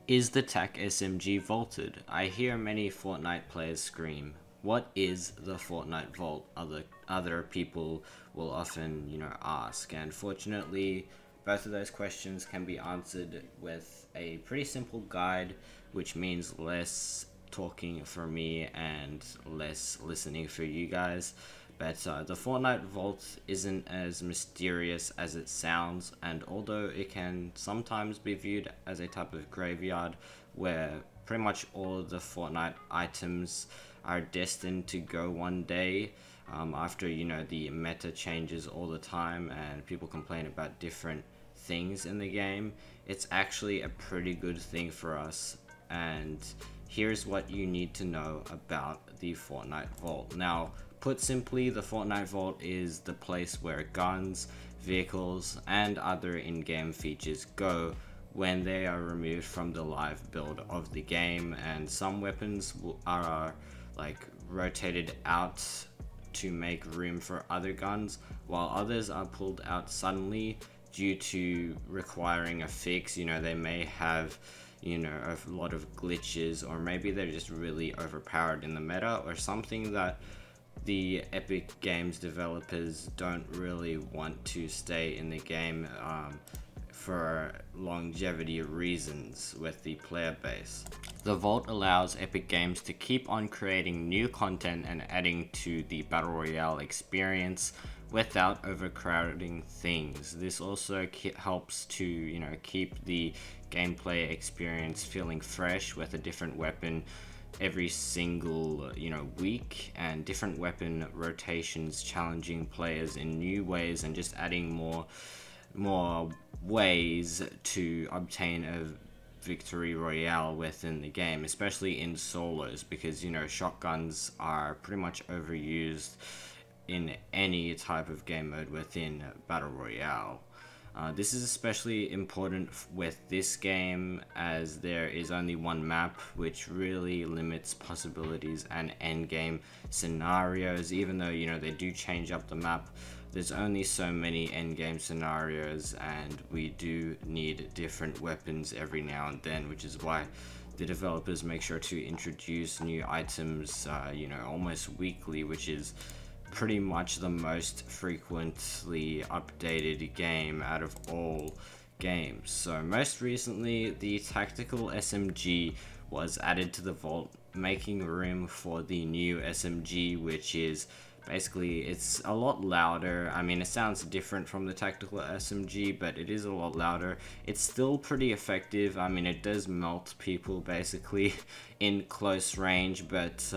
Is the Tac SMG vaulted? I hear many Fortnite players scream, what is the Fortnite Vault? Other people will often, ask, and fortunately, both of those questions can be answered with a pretty simple guide, which means less talking for me and less listening for you guys. But the Fortnite Vault isn't as mysterious as it sounds, and although it can sometimes be viewed as a type of graveyard where pretty much all of the Fortnite items are destined to go one day, after the meta changes all the time and people complain about different things in the game, it's actually a pretty good thing for us. And here's what you need to know about the Fortnite Vault. Now, put simply, the Fortnite Vault is the place where guns, vehicles, and other in-game features go when they are removed from the live build of the game, and some weapons are rotated out to make room for other guns, while others are pulled out suddenly due to requiring a fix. They may have a lot of glitches, or maybe they're just really overpowered in the meta, or something that the Epic Games developers don't really want to stay in the game for longevity reasons with the player base. The Vault allows Epic Games to keep on creating new content and adding to the Battle Royale experience without overcrowding things. This also helps to keep the gameplay experience feeling fresh with a different weapon every single week, and different weapon rotations challenging players in new ways and just adding more ways to obtain a victory royale within the game, especially in solos, because shotguns are pretty much overused in any type of game mode within Battle Royale. This is especially important with this game, as there is only one map, which really limits possibilities and endgame scenarios. Even though they do change up the map, there's only so many endgame scenarios, and we do need different weapons every now and then, which is why the developers make sure to introduce new items almost weekly, which is pretty much the most frequently updated game out of all games. So most recently, the Tactical SMG was added to the Vault, making room for the new SMG, which is basically, it's a lot louder. I mean, it sounds different from the Tactical SMG, but it is a lot louder. It's still pretty effective. I mean, it does melt people basically in close range, but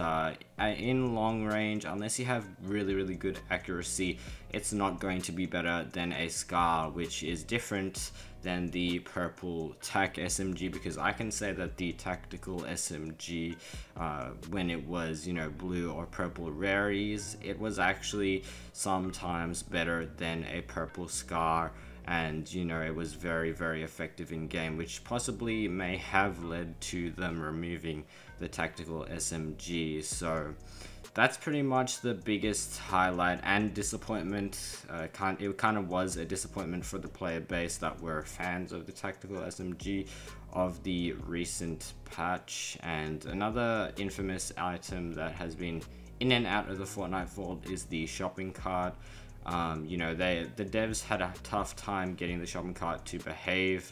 in long range, unless you have really good accuracy, it's not going to be better than a Scar, which is different than the purple Tac SMG, because I can say that the Tactical SMG, when it was blue or purple rarities, it was actually sometimes better than a purple Scar, and it was very effective in game, which possibly may have led to them removing the Tactical SMG. So that's pretty much the biggest highlight and disappointment. It kind of was a disappointment for the player base that were fans of the Tactical SMG of the recent patch. And another infamous item that has been in and out of the Fortnite Vault is the shopping cart. The devs had a tough time getting the shopping cart to behave,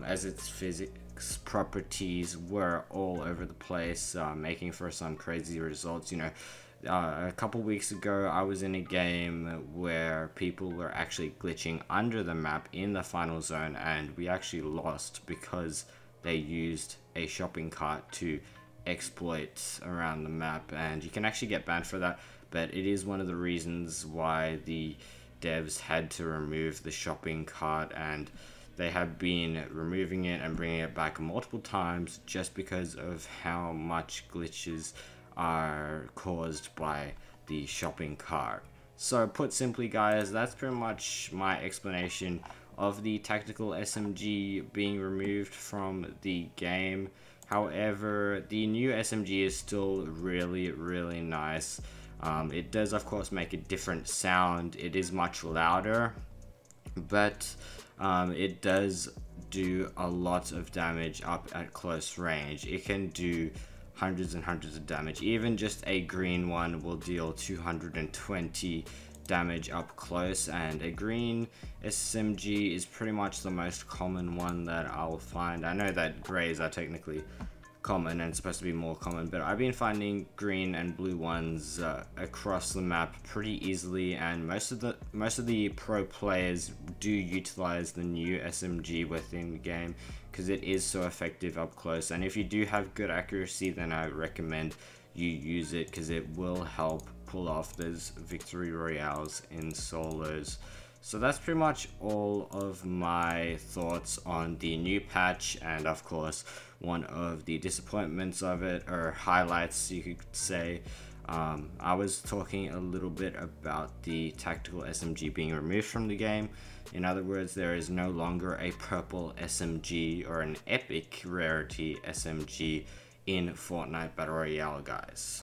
as its physics properties were all over the place, making for some crazy results. A couple weeks ago, I was in a game where people were actually glitching under the map in the final zone, and we actually lost because they used a shopping cart to exploit around the map, and you can actually get banned for that. But it is one of the reasons why the devs had to remove the shopping cart, and they have been removing it and bringing it back multiple times just because of how much glitches are caused by the shopping cart. So put simply, guys, that's pretty much my explanation of the Tactical SMG being removed from the game. However, the new SMG is still really nice. It does of course make a different sound. It is much louder, but it does do a lot of damage up at close range. It can do hundreds and hundreds of damage. Even just a green one will deal 220 damage up close, and a green SMG is pretty much the most common one that I'll find. I know that greys are technically common and supposed to be more common, but I've been finding green and blue ones across the map pretty easily, and most of the pro players do utilize the new SMG within the game because it is so effective up close. And if you do have good accuracy, then I recommend you use it because it will help pull off those victory royales in solos. So that's pretty much all of my thoughts on the new patch, and of course one of the disappointments of it, or highlights you could say. I was talking a little bit about the Tactical SMG being removed from the game. In other words, there is no longer a purple SMG or an epic rarity SMG in Fortnite Battle Royale, guys.